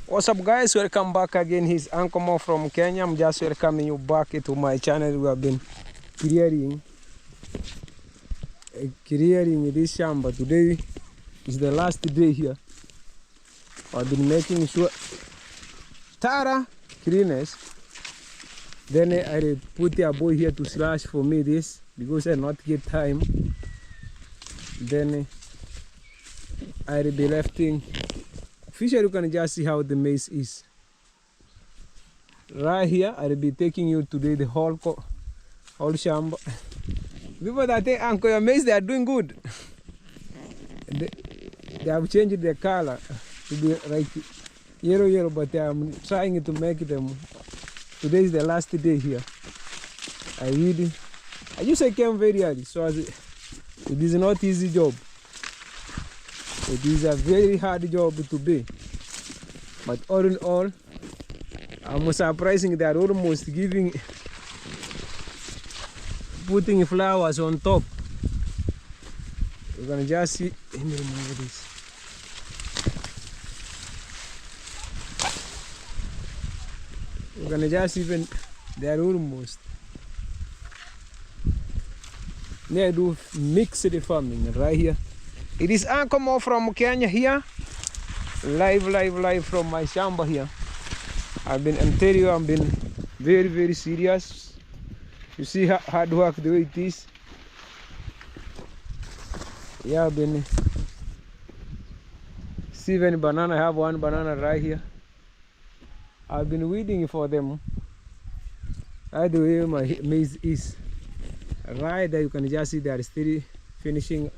What's up, guys? Welcome back again. He's Uncle Mo from Kenya. I'm just welcoming you back to my channel. We have been clearing this shamba. Today is the last day here. I've been making sure Tara cleaners. Then I put a boy here to slash for me this because I not get time. Then I'll be lefting. Fisher, you can just see how the maize is. Right here, I'll be taking you today the whole shamba. People that think, Uncle, your maize, they are doing good. They have changed their color to be like yellow, but I'm trying to make them. Today is the last day here. I just came very early, so it is not easy job. It is a very hard job to be. But all in all, I'm surprising they are almost putting flowers on top. You're gonna just see. Let me remove this. You're gonna just even, they are almost. They do mixed farming right here. It is Uncle Mo from Kenya here. Live from my shamba here. I've been very serious. You see how hard work the way it is. Yeah, I've been 7 banana. I have 1 banana right here. I've been waiting for them. Right the way my maize is. Right there you can just see they are still finishing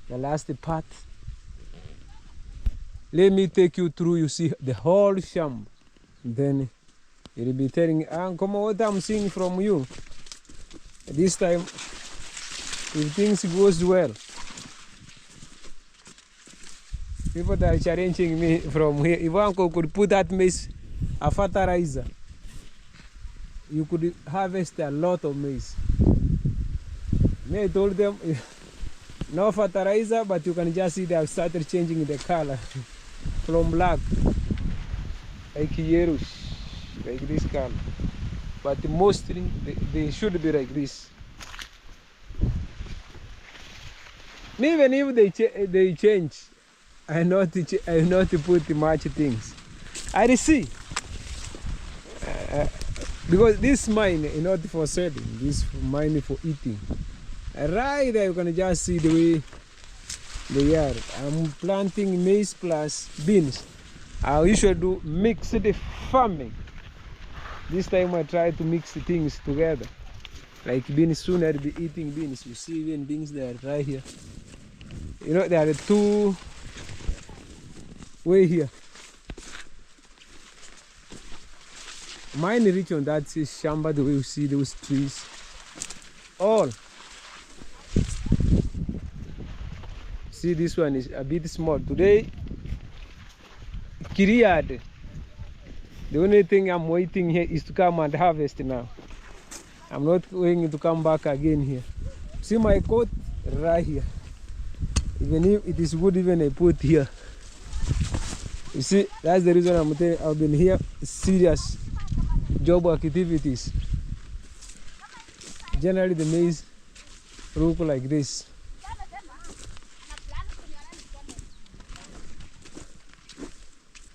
the last part. Let me take you through, you see the whole shamba. Then you'll be telling Uncle Mo what I'm seeing from you. This time, if things goes well, people that are challenging me from here, if Uncle could put that maize, a fertilizer, you could harvest a lot of maize. Me, I told them, no fertilizer, but you can just see they have started changing the color from black, like yellowish, like this color. But mostly they should be like this. Even if they change, I not to put much things. I see, because this mine is not for selling. This mine for eating. Right there you can just see the way the yard. I'm planting maize plus beans. I usually do mixed farming. This time I try to mix the things together. Like beans, soon I'll be eating beans. You see even beans there right here. You know there are 2 way here. Mine reach on that shamba the way you see those trees. All. See, this one is a bit small. Today, cleared. The only thing I'm waiting here is to come and harvest now. I'm not going to come back again here. See my coat right here. Even if it is good, even I put here. You see, that's the reason I'm telling you, I've been here. Serious job activities. Generally, the maize look like this.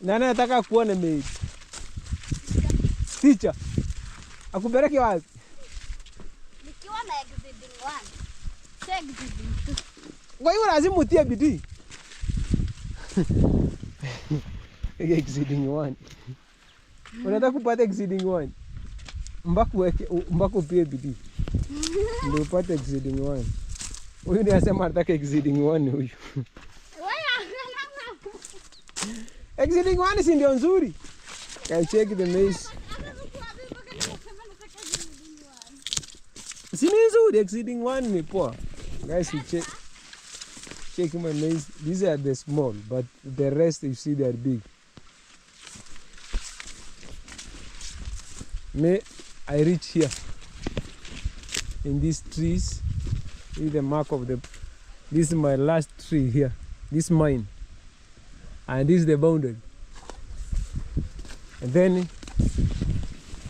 Nani nataka kuona maize. Teacher, akupeleke wapi? Nikiwa na exceeding 1. Say exceeding 2. Kwa hiyo lazima utie bidii. Exceeding 1. Unataka kupata exceeding 1. Mbako upie bidii. Ndio upate exceeding 1. Huyu ndiye anasema anataka exceeding 1 huyu. Exceeding 1 si ndio nzuri. I check the maize. Si ni nzuri, exceeding 1 ni poa. Guys, we check my maize. These are the small, but the rest you see they are big. I reach here in these trees. See the mark of the. This is my last tree here. This mine. And this is the boundary. And then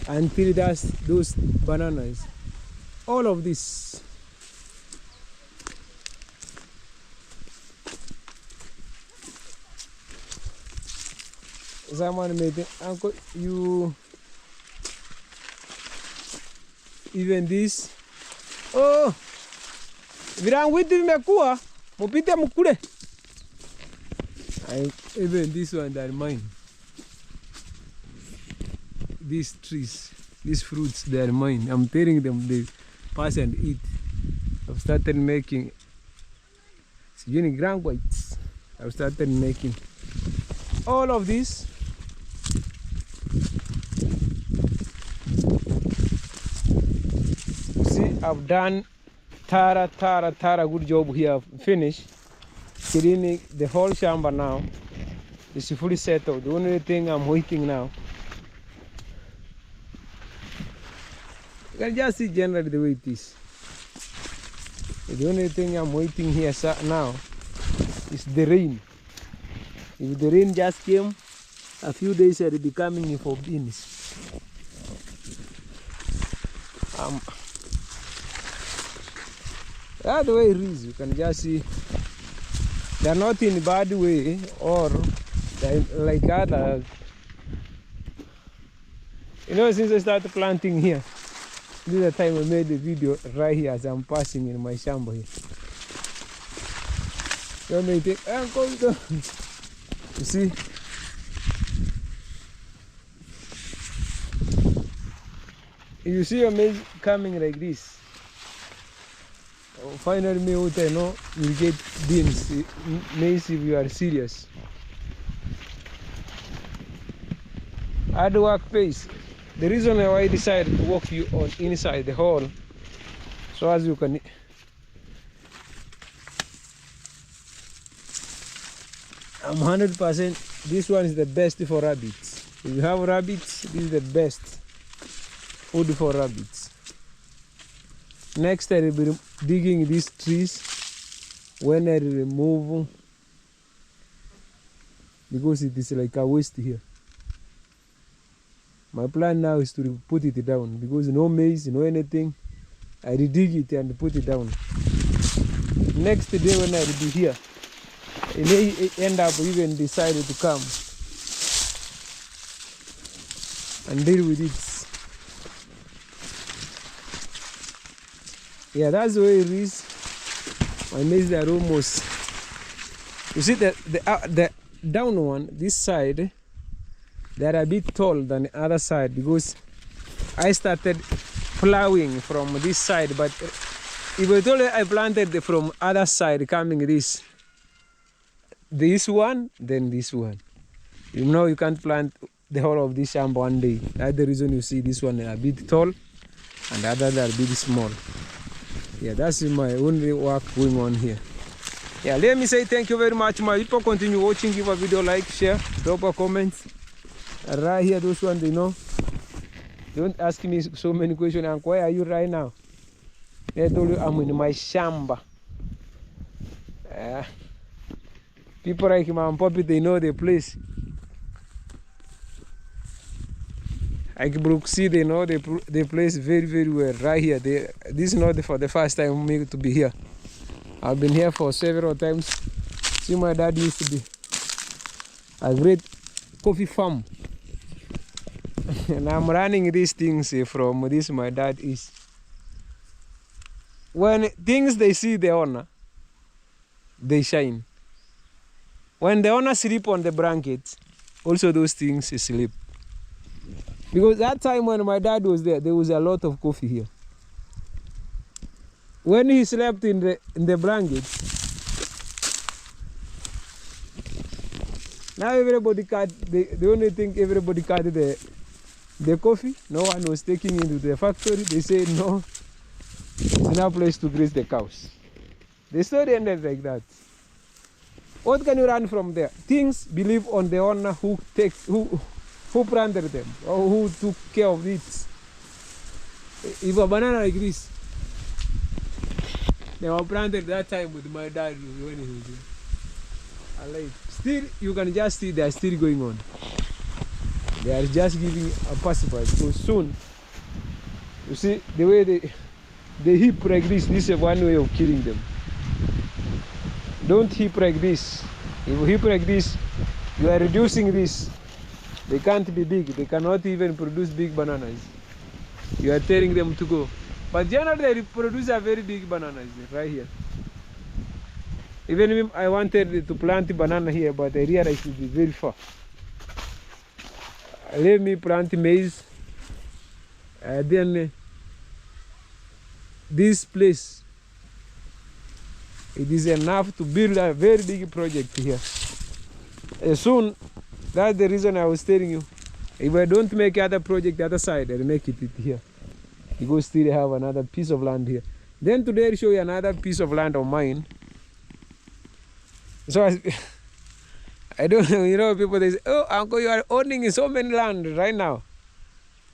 until that's those bananas, all of this. Someone made it, uncle, you even this. Oh, virangwiti vimekuwa mupite mkule. Even this one that mine. These trees, these fruits, they are mine. I'm telling them they pass and eat. I've started making ground whites. I've started making all of this. See, I've done Tara good job here. I've finished cleaning the whole chamber now. It's fully settled. The only thing I'm waiting now, you can just see generally the way it is. The only thing I'm waiting here now is the rain. If the rain just came, a few days I'll be coming for beans. That's the way it is. You can just see they're not in a bad way or like other. You know, since I started planting here, this is the time I made the video right here as I'm passing in my chamber here. You may think, I'm going to. You see? If you see your maize coming like this, finally me out I know you'll get beans, maize if you are serious. Hard work pays. The reason why I decided to walk you on inside the hole, so as you can. I'm 100%. This one is the best for rabbits. If you have rabbits, this is the best food for rabbits. Next, I will be digging these trees when I remove, because it is like a waste here. My plan now is to put it down because no maize, no anything. I dig it and put it down. Next day when I will be here, it may end up even decided to come and deal with it. Yeah, that's the way it is. My maize are almost. You see the down one, this side, they are a bit tall than the other side because I started plowing from this side, but if I told you I planted from other side coming this one, then this one. You know you can't plant the whole of this chamber one day. That's the reason you see this one a bit tall and the other are a bit small. Yeah, that's my only work going on here. Yeah, let me say thank you very much, my people. Continue watching, give a video like, share, drop a comment. Right here, those ones, you know. Don't ask me so many questions. And where are you right now? I told you I'm in my chamber. People like my puppy, they know the place. Like Brooksy, they know the place very, very well. Right here, this is not for the first time me to be here. I've been here for several times. See, my dad used to be a great coffee farm. And I'm running these things from this my dad is. When things they see the owner, they shine. When the owner sleep on the blanket, also those things sleep. Because that time when my dad was there was a lot of coffee here. When he slept in the blanket, now everybody cut. The only thing everybody cut the coffee. No one was taking it to the factory. They said no, it's no place to graze the cows. The story ended like that. What can you run from there? Things believe on the owner who planted them or who took care of it. If a banana like this, they were planted that time with my dad when he was here. Alive. Still, you can just see they are still going on. They are just giving a pacifier. So soon, you see the way they heap like this. This is one way of killing them. Don't heap like this. If you heap like this, you are reducing this. They can't be big. They cannot even produce big bananas. You are telling them to go. But generally, they produce a very big bananas right here. Even if I wanted to plant banana here, but I realized it would be very far. Let me plant maize. Then this place, it is enough to build a very big project here. Soon, that's the reason I was telling you. If I don't make other project the other side, I'll make it here. Because still have another piece of land here. Then today I'll show you another piece of land of mine. So I don't know, you know, people they say, oh, uncle, you are owning so many land right now.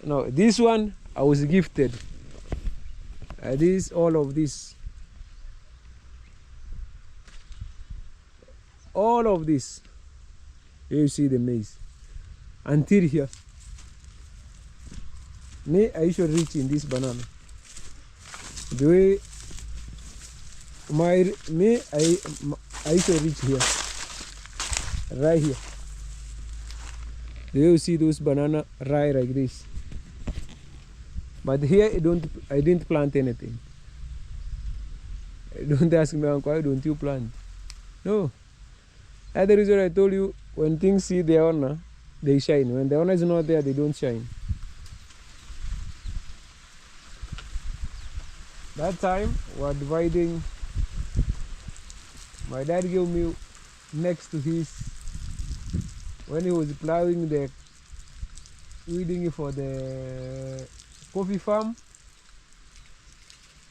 No, this one I was gifted. All of this. All of this. Here you see the maize. Until here. Me, I should reach in this banana. The way I should reach here. Right here. The way you see those banana right like this. But here I didn't plant anything. Don't ask me, uncle, why don't you plant? No. That's the reason I told you, when things see the owner, they shine. When the owner is not there, they don't shine. That time, we were dividing. My dad gave me next to his, when he was plowing the weeding for the coffee farm,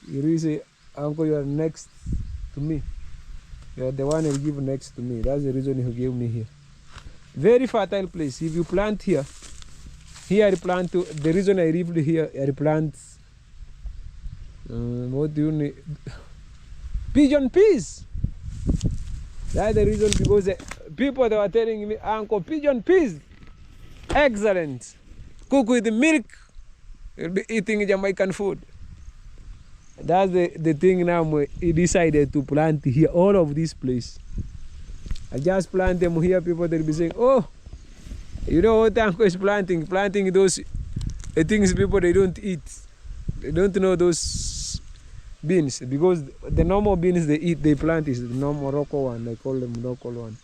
he really say, uncle, you are next to me. You are the one he'll give next to me. That's the reason he gave me here. Very fertile place. If you plant here I plant to, the reason I lived here, I plant, what do you need? Pigeon peas. That's the reason, because people they were telling me, uncle, pigeon peas, excellent. Cook with milk, you'll be eating Jamaican food. That's the thing now. He decided to plant here, all of this place. I just plant them here, people they'll be saying, oh, you know what uncle is planting? Planting those things people they don't eat. They don't know those beans, because the normal beans they plant is the normal Morocco one. They call them local one.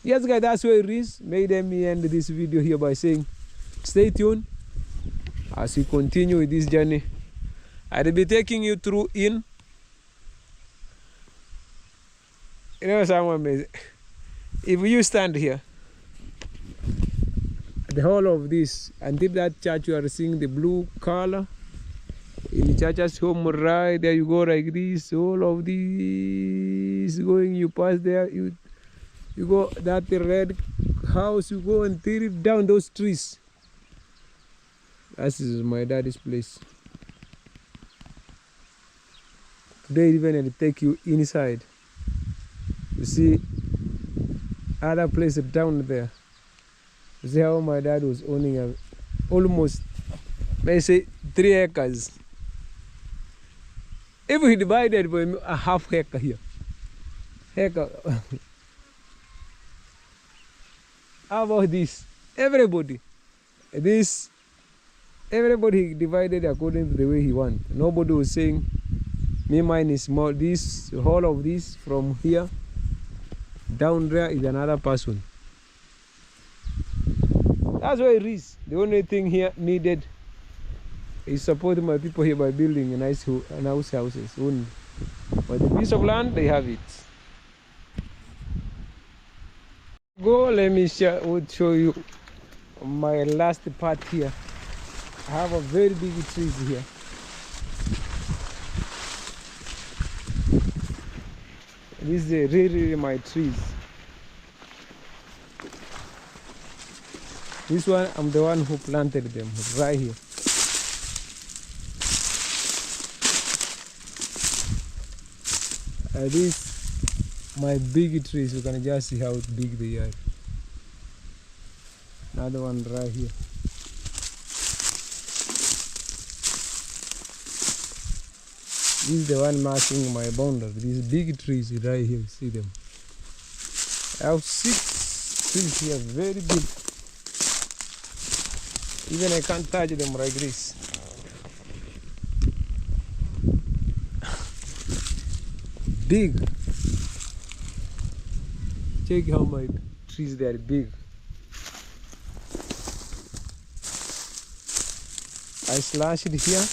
Yes guys, that's where it is. May let me end this video here by saying stay tuned as we continue with this journey. I'll be taking you through in, you know, someone may, if you stand here, the whole of this, until that church you are seeing the blue color, in the church's home right there, you go like this, all of this going, you pass there, you go that red house, you go until down those trees. This is my daddy's place. Today even I'll take you inside. You see other places down there. You see how my dad was owning almost, may say, 3 acres. If we divided by a half acre here. Acre. How about this? Everybody divided according to the way he wants. Nobody was saying, me, mine is small. This whole of this from here down there is another person. That's why it is. The only thing here needed is supporting my people here by building a nice houses only. But the piece of land, they have it. Go, let me show you my last part here. I have a very big trees here. These are really my trees. This one, I'm the one who planted them right here. These my big trees. You can just see how big they are. Another one right here. This is the one marking my boundary. These big trees right here, see them. I have 6 trees here, very big. Even I can't touch them like this. Big. Check how my trees they are big. I slash it here.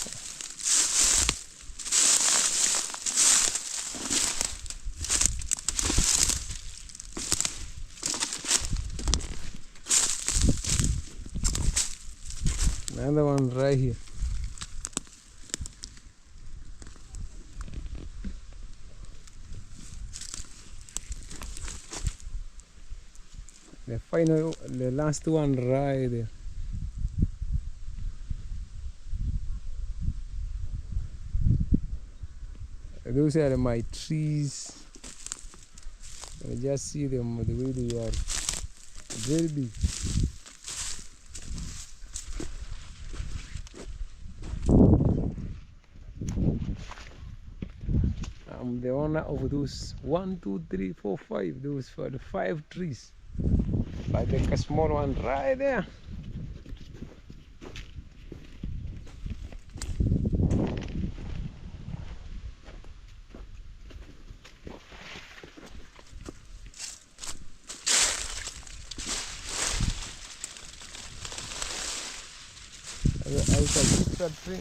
Another one right here. The last one right there. Those are my trees. I just see them the way they are. Very big. I'm the owner of those 1, 2, 3, 4, 5. Those for the 5 trees. I take a small one right there. I can keep that tree.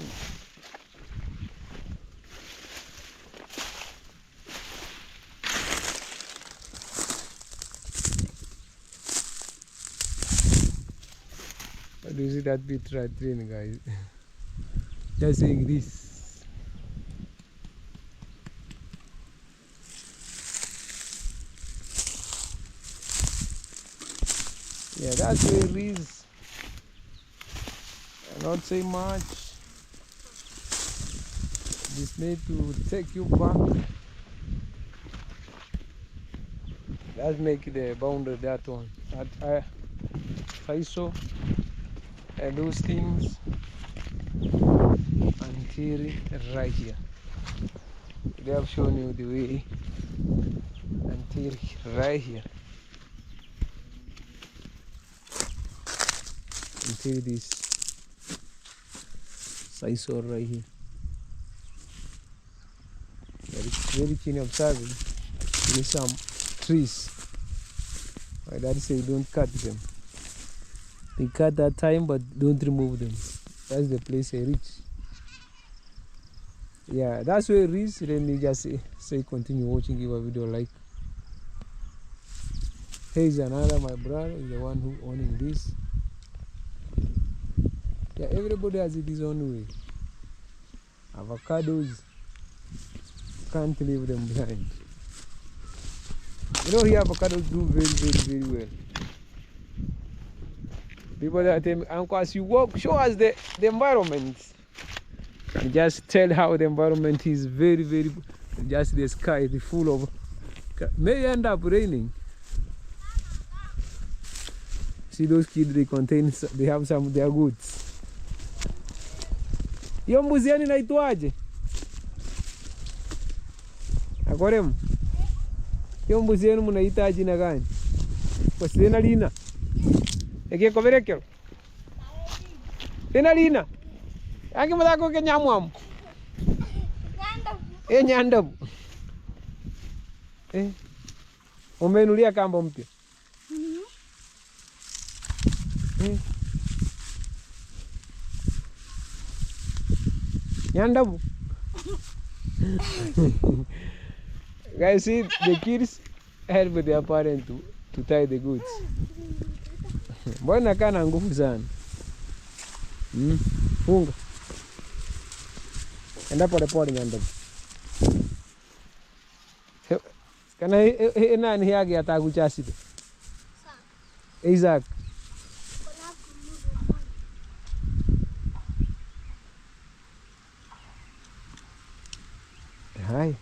Do you see that bit right train, guys? Just saying this. Yeah, that's where it is. I not say much. This need to take you back. Let's make the boundary that one. I so. And those things until right here. They have shown you the way until right here. Until this sisal right here. Very keen observing. There's some trees. My dad said don't cut them. They cut that time, but don't remove them. That's the place I reach. Yeah, that's where it is. Let me just say continue watching your video like. Here's another, my brother is the one who owning this. Yeah, everybody has it his own way. Avocados, can't leave them behind. You know here avocados do very well. People that tell me, Uncle, as you walk, show us the environment. And just tell how the environment is very, just the sky is full of, may end up raining. See those kids, they have some of their goods. Hiyo mbuzi yani inaitwaje? Akorem. Hiyo mbuzi yenu mnaita jina gani? Kwa sina lina. Eke koverekero. Sina lina. Angi mtako ke nyamwam. Nyandabu. Nyandabu. Umenulia kamba mpya. Nyandabu. Guys, see the kids help their parents to tie the goods. Mbona kana nguvu sana. Funga. Enda pole pole Nyandabu. Kana nani yake atakuchaside. Isaac. Hi.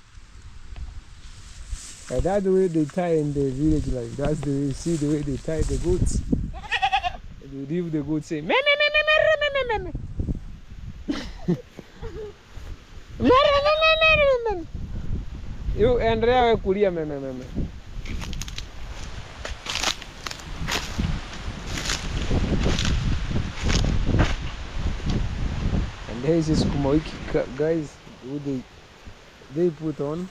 That's the way they tie in the village life. That's the way, see the way they tie the goods. leave the goat say, me, me, me, me, me, me, me, me, me. Me, me, me, me, me, me. You Andrea kulia me, me, me, me. And there is this kumoiki guys who they put on,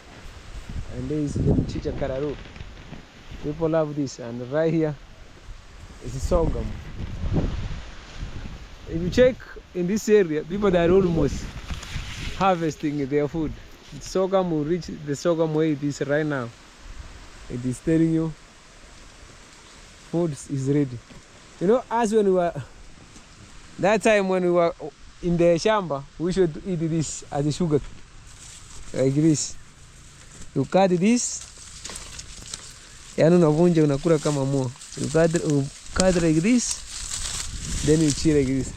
and there is the mchicha kararo. People love this, and right here is the sorghum. If you check in this area, people are almost harvesting their food. The sorghum will reach the sorghum where it is right now. It is telling you food is ready. You know, as when we were that time when we were in the shamba, we should eat this as a sugar, like this. You cut this, yani unavunja unakula kama mua. You cut like this, then you chew like this.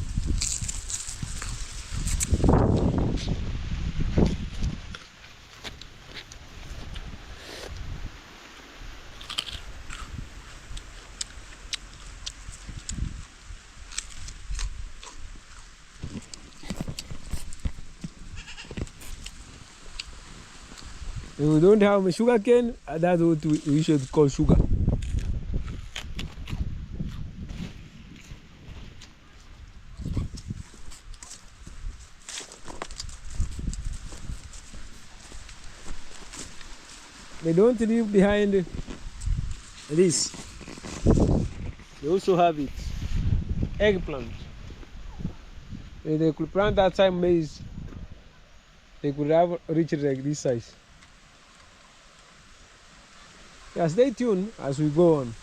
If we don't have a sugar cane, that's what we should call sugar. They don't leave behind this. They also have it. Eggplant. If they could plant that time maize, they could have reached like this size. Yeah, stay tuned as we go on.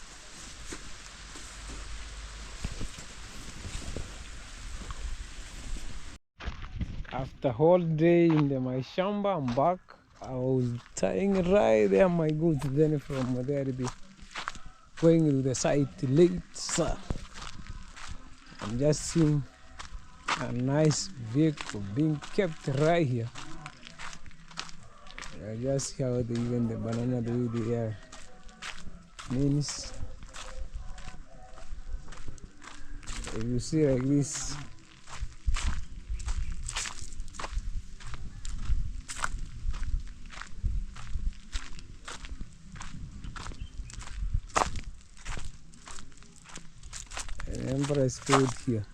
After a whole day in my shamba, I'm back. I was tying right there my goods. Then from there, I'll be going to the site late. I'm just seeing a nice vehicle being kept right here. I just see how even the banana the way they are. Means if you see like this, an empress food here.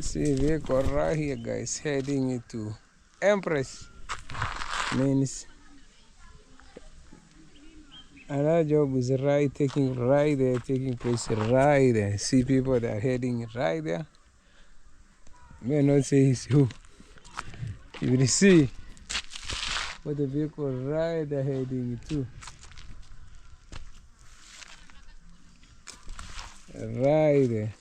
See vehicle right here, guys, heading into Empress. Means another job is taking place right there. See people that are heading right there. May not say it's who. You will see what the vehicle right there heading to. Right there.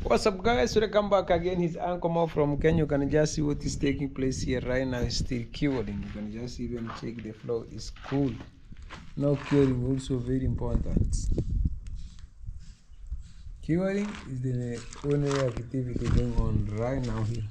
What's up, guys? Welcome back again. It's Uncle Mo from Kenya. You can just see what is taking place here right now. It's still curing. You can just even check the flow. It's cool. No curing, also very important. Curing is the only activity going on right now here.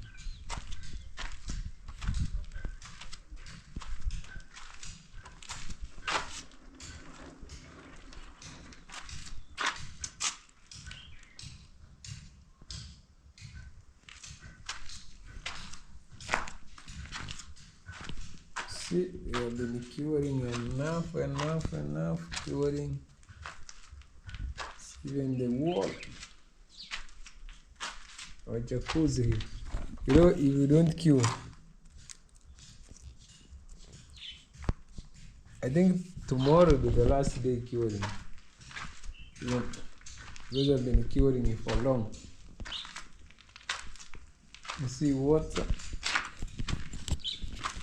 See, we have been curing enough curing. Even the wall or jacuzzi here. You know, if you don't cure, I think tomorrow will be the last day curing. You know, those have been curing it for long. You see, water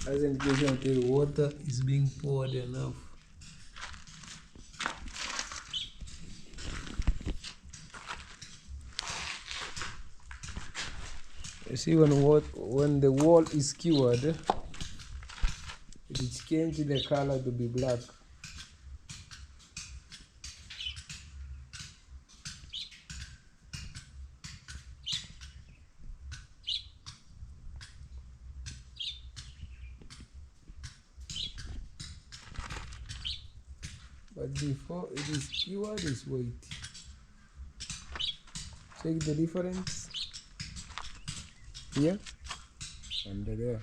hasn't given until water is being poured enough. You see, when the wall is cured, It changed the color to be black. But before it is cured, is white. Check the difference here and there.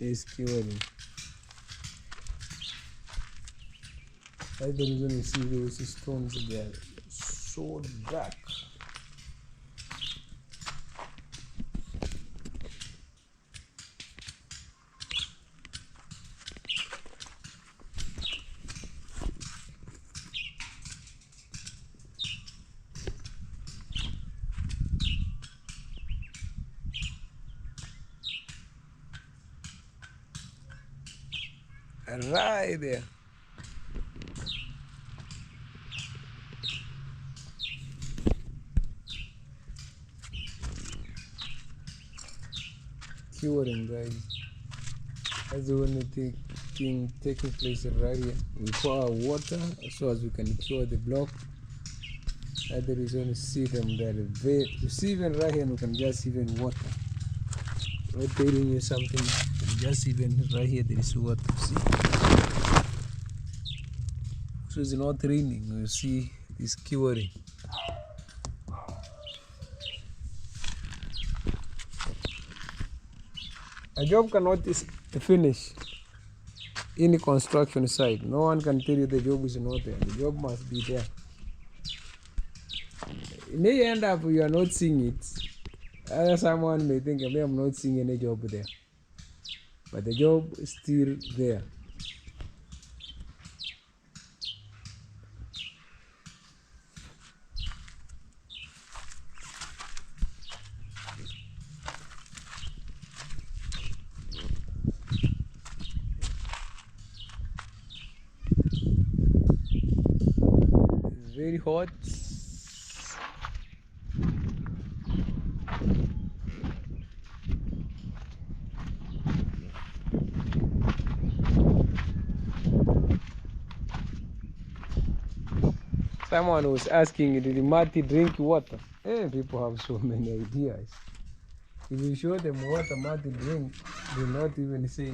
Is curing. That's the reason you see those stones there so dark. Right there. Curing, guys. That's the only thing taking place right here. We pour our water so as we can cure the block. That's the reason you see them there. You see even right here, and we can just even water. I'm telling you something. Just even right here, there is water. See? So it's not raining. You see, it's curing. A job cannot finish in the construction site. No one can tell you the job is not there. The job must be there. In the end up, you are not seeing it. Someone may think, maybe I'm not seeing any job there. But the job is still there. It's very hot. Someone was asking, did Marty drink water? People have so many ideas. If you show them water Marty drink, they will not even say.